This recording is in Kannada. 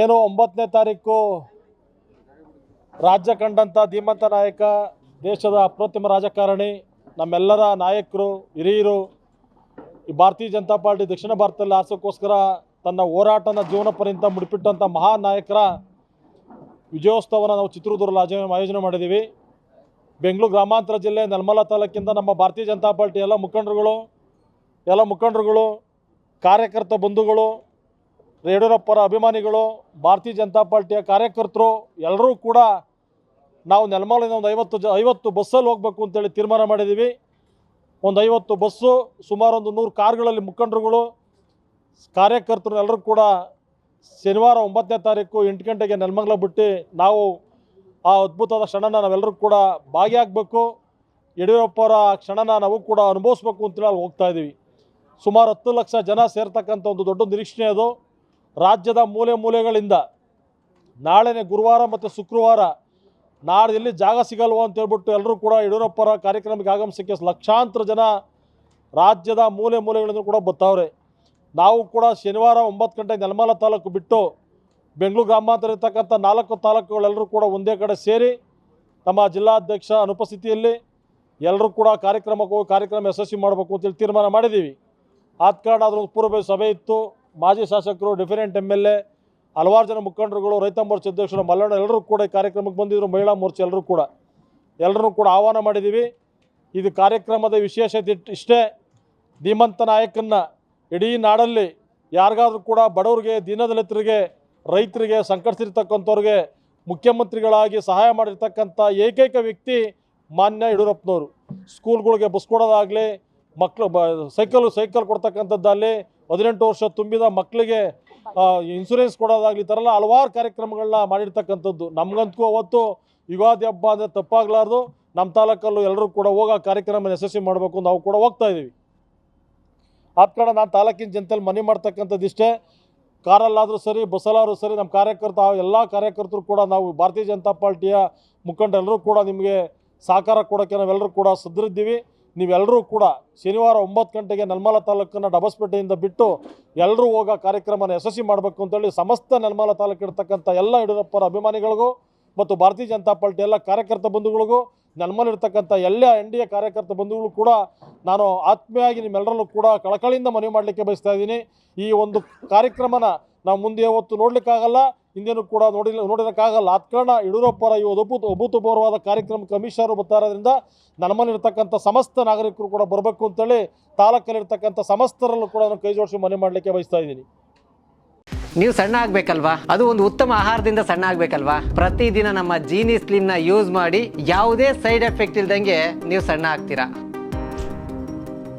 ಏನು 9ನೇ ತಾರೀಕು ರಾಜ್ಯ ಕಂಡಂಥ ಧೀಮಂತ ನಾಯಕ, ದೇಶದ ಅಪ್ರತಿಮ ರಾಜಕಾರಣಿ, ನಮ್ಮೆಲ್ಲರ ನಾಯಕರು, ಹಿರಿಯರು, ಈ ಭಾರತೀಯ ಜನತಾ ಪಾರ್ಟಿ ದಕ್ಷಿಣ ಭಾರತದಲ್ಲಿ ಆರಿಸೋಕ್ಕೋಸ್ಕರ ತನ್ನ ಹೋರಾಟನ ಜೀವನ ಪರ್ಯಂತ ಮುಡಿಪಿಟ್ಟಂಥ ಮಹಾನ್ ನಾಯಕರ ವಿಜಯೋತ್ಸವನ ನಾವು ಚಿತ್ರದುರ್ಗದಲ್ಲಿ ಆಯೋಜನೆ ಮಾಡಿದ್ದೀವಿ. ಬೆಂಗಳೂರು ಗ್ರಾಮಾಂತರ ಜಿಲ್ಲೆ ನೆಲಮಂಗಲ ತಾಲೂಕಿಂದ ನಮ್ಮ ಭಾರತೀಯ ಜನತಾ ಪಾರ್ಟಿ ಎಲ್ಲ ಮುಖಂಡರುಗಳು, ಕಾರ್ಯಕರ್ತ ಬಂಧುಗಳು, ಯಡಿಯೂರಪ್ಪರ ಅಭಿಮಾನಿಗಳು, ಭಾರತೀಯ ಜನತಾ ಪಾರ್ಟಿಯ ಕಾರ್ಯಕರ್ತರು ಎಲ್ಲರೂ ಕೂಡ ನಾವು ನೆಲಮಂಗಲಿಂದ ಒಂದು 50 ಬಸ್ಸಲ್ಲಿ ಹೋಗಬೇಕು ಅಂತೇಳಿ ತೀರ್ಮಾನ ಮಾಡಿದ್ದೀವಿ. ಒಂದು 50 ಬಸ್ಸು, ಸುಮಾರು ಒಂದು 100 ಕಾರ್ಗಳಲ್ಲಿ ಮುಖಂಡರುಗಳು, ಕಾರ್ಯಕರ್ತರು ಎಲ್ಲರೂ ಕೂಡ ಶನಿವಾರ 9ನೇ ತಾರೀಕು 8 ಗಂಟೆಗೆ ನೆಲಮಂಗಲ ಬಿಟ್ಟು ನಾವು ಆ ಅದ್ಭುತವಾದ ಕ್ಷಣನ ನಾವೆಲ್ಲರೂ ಕೂಡ ಭಾಗಿಯಾಗಬೇಕು. ಯಡಿಯೂರಪ್ಪರ ಕ್ಷಣನ ನಾವು ಕೂಡ ಅನುಭವಿಸ್ಬೇಕು ಅಂತೇಳಿ ಅಲ್ಲಿ ಹೋಗ್ತಾ ಇದ್ದೀವಿ. ಸುಮಾರು 10 ಲಕ್ಷ ಜನ ಸೇರ್ತಕ್ಕಂಥ ಒಂದು ದೊಡ್ಡ ನಿರೀಕ್ಷೆ ಅದು. ರಾಜ್ಯದ ಮೂಲೆಗಳಿಂದ ನಾಳೆನೇ ಗುರುವಾರ ಮತ್ತು ಶುಕ್ರವಾರ ನಾಳೆ ಎಲ್ಲಿ ಜಾಗ ಸಿಗಲ್ವೋ ಅಂತ ಹೇಳ್ಬಿಟ್ಟು ಎಲ್ಲರೂ ಕೂಡ ಯಡಿಯೂರಪ್ಪರ ಕಾರ್ಯಕ್ರಮಕ್ಕೆ ಆಗಮಿಸೋಕ್ಕೆ ಲಕ್ಷಾಂತರ ಜನ ರಾಜ್ಯದ ಮೂಲೆಗಳಿಂದ ಕೂಡ ಬರ್ತಾವ್ರೆ. ನಾವು ಕೂಡ ಶನಿವಾರ 9 ಗಂಟೆಗೆ ನೆಲಮಂಗಲ ತಾಲೂಕು ಬಿಟ್ಟು ಬೆಂಗಳೂರು ಗ್ರಾಮಾಂತರ ಇರ್ತಕ್ಕಂಥ 4 ತಾಲೂಕುಗಳೆಲ್ಲರೂ ಕೂಡ ಒಂದೇ ಕಡೆ ಸೇರಿ ನಮ್ಮ ಜಿಲ್ಲಾಧ್ಯಕ್ಷ ಅನುಪಸ್ಥಿತಿಯಲ್ಲಿ ಎಲ್ಲರೂ ಕೂಡ ಕಾರ್ಯಕ್ರಮ ಯಶಸ್ವಿ ಮಾಡಬೇಕು ಅಂತೇಳಿ ತೀರ್ಮಾನ ಮಾಡಿದ್ದೀವಿ. ಆದ ಕಾರಣ ಅದೊಂದು ಪೂರ್ವ ಸಭೆ ಇತ್ತು. ಮಾಜಿ ಶಾಸಕರು, ಡಿಫರೆಂಟ್ MLA, ಹಲವಾರು ಜನ ಮುಖಂಡರುಗಳು, ರೈತ ಮೋರ್ಚಾ ಅಧ್ಯಕ್ಷರು, ಮಲ್ಲಣ್ಣ ಎಲ್ಲರೂ ಕೂಡ ಈ ಕಾರ್ಯಕ್ರಮಕ್ಕೆ ಬಂದಿದ್ದರು. ಮಹಿಳಾ ಮೋರ್ಚಾ ಎಲ್ಲರೂ ಕೂಡ ಆಹ್ವಾನ ಮಾಡಿದ್ದೀವಿ. ಇದು ಕಾರ್ಯಕ್ರಮದ ವಿಶೇಷತೆ ಇಷ್ಟೇ, ಧೀಮಂತ ನಾಯಕನ್ನ ಇಡೀ ನಾಡಲ್ಲಿ ಯಾರಿಗಾದ್ರೂ ಕೂಡ ಬಡವರಿಗೆ, ದೀನದಲಿತರಿಗೆ, ರೈತರಿಗೆ, ಸಂಕಟಿಸಿರ್ತಕ್ಕಂಥವ್ರಿಗೆ ಮುಖ್ಯಮಂತ್ರಿಗಳಾಗಿ ಸಹಾಯ ಮಾಡಿರ್ತಕ್ಕಂಥ ಏಕೈಕ ವ್ಯಕ್ತಿ ಮಾನ್ಯ ಯಡಿಯೂರಪ್ಪನವರು. ಸ್ಕೂಲ್ಗಳಿಗೆ ಬಸ್ ಕೊಡೋದಾಗಲಿ, ಸೈಕಲ್ ಕೊಡ್ತಕ್ಕಂಥದ್ದಾಗಲಿ, 18 ವರ್ಷ ತುಂಬಿದ ಮಕ್ಕಳಿಗೆ ಇನ್ಸೂರೆನ್ಸ್ ಕೊಡೋದಾಗಲಿ, ಈ ಥರ ಎಲ್ಲ ಹಲವಾರು ಕಾರ್ಯಕ್ರಮಗಳನ್ನ ಮಾಡಿರ್ತಕ್ಕಂಥದ್ದು. ನಮಗಂತೂ ಅವತ್ತು ಯುಗಾದಿ ಹಬ್ಬ ಅಂದರೆ ತಪ್ಪಾಗಲಾರ್ದು. ನಮ್ಮ ತಾಲೂಕಲ್ಲೂ ಎಲ್ಲರೂ ಕೂಡ ಹೋಗೋ ಕಾರ್ಯಕ್ರಮ ಯಶಸ್ವಿ ಮಾಡಬೇಕು, ನಾವು ಕೂಡ ಹೋಗ್ತಾ ಇದ್ದೀವಿ. ಆದ ಕಾರಣ ನಾನು ತಾಲೂಕಿನ ಜನತೆಯಲ್ಲಿ ಮನವಿ ಮಾಡ್ತಕ್ಕಂಥದ್ದು ಇಷ್ಟೇ, ಕಾರಲ್ಲಾದರೂ ಸರಿ, ಬಸ್ಸಲ್ಲಾದರೂ ಸರಿ, ನಮ್ಮ ಎಲ್ಲ ಕಾರ್ಯಕರ್ತರು ಕೂಡ ನಾವು ಭಾರತೀಯ ಜನತಾ ಪಾರ್ಟಿಯ ಮುಖಂಡರೆಲ್ಲರೂ ಕೂಡ ನಿಮಗೆ ಸಹಕಾರ ಕೊಡೋಕ್ಕೆ ನಾವೆಲ್ಲರೂ ಕೂಡ ಸದೃದ್ದೀವಿ. ನೀವೆಲ್ಲರೂ ಕೂಡ ಶನಿವಾರ 9 ಗಂಟೆಗೆ ನೆಲಮಂಗಲ ತಾಲೂಕನ್ನು ಡಬಸ್ಪೇಟೆಯಿಂದ ಬಿಟ್ಟು ಎಲ್ಲರೂ ಹೋಗೋ ಕಾರ್ಯಕ್ರಮನ ಯಶಸ್ವಿ ಮಾಡಬೇಕು ಅಂತೇಳಿ ಸಮಸ್ತ ನೆಲಮಂಗಲ ತಾಲೂಕು ಇರ್ತಕ್ಕಂಥ ಎಲ್ಲ ಯಡಿಯೂರಪ್ಪರ ಅಭಿಮಾನಿಗಳಿಗೂ ಮತ್ತು ಭಾರತೀಯ ಜನತಾ ಪಾರ್ಟಿ ಎಲ್ಲ ಕಾರ್ಯಕರ್ತ ಬಂಧುಗಳಿಗೂ, ನೆಲಮಂಗಲಿರ್ತಕ್ಕಂಥ ಎಲ್ಲ NDA ಕಾರ್ಯಕರ್ತ ಬಂಧುಗಳು ಕೂಡ ನಾನು ಆತ್ಮೀಯವಾಗಿ ನಿಮ್ಮೆಲ್ಲರಲ್ಲೂ ಕೂಡ ಕಳಕಳಿಯಿಂದ ಮನವಿ ಮಾಡಲಿಕ್ಕೆ ಬಯಸ್ತಾ ಇದ್ದೀನಿ. ಈ ಒಂದು ಕಾರ್ಯಕ್ರಮನ ನಾವು ಮುಂದೆ ಯಾವತ್ತು ನೋಡಲಿಕ್ಕಾಗಲ್ಲ, ಹಿಂದೇನು ಕೂಡ ನೋಡಿರೋಕ್ಕಾಗಲ್ಲ. ಆದ ಕಾರಣ ಯಡಿಯೂರಪ್ಪರ ಈ ಅಭೂತಪೂರ್ವವಾದ ಕಾರ್ಯಕ್ರಮಕ್ಕೆ ಅಮಿತ್ ಶಾ ಅವರು ಬರ್ತಾ ಇರೋದ್ರಿಂದ ನೆಲಮಂಗಲಿರ್ತಕ್ಕಂಥ ಸಮಸ್ತ ನಾಗರಿಕರು ಕೂಡ ಬರಬೇಕು ಅಂತೇಳಿ ತಾಲೂಕಲ್ಲಿರ್ತಕ್ಕಂಥ ಸಮಸ್ತರಲ್ಲೂ ಕೂಡ ನಾನು ಕೈ ಜೋಡಿಸಿ ಮನವಿ ಮಾಡಲಿಕ್ಕೆ ಬಯಸ್ತಾ ಇದ್ದೀನಿ. ನೀವು ಸಣ್ಣ ಆಗಬೇಕಲ್ವಾ? ಅದು ಒಂದು ಉತ್ತಮ ಆಹಾರದಿಂದ ಸಣ್ಣ ಆಗಬೇಕಲ್ವಾ? ಪ್ರತಿದಿನ ನಮ್ಮ ಜೀನಿ ಸ್ಲಿಮ್ನ ಯೂಸ್ ಮಾಡಿ ಯಾವುದೇ ಸೈಡ್ ಎಫೆಕ್ಟ್ ಇಲ್ದಂಗೆ ನೀವು ಸಣ್ಣ ಆಗ್ತೀರಾ.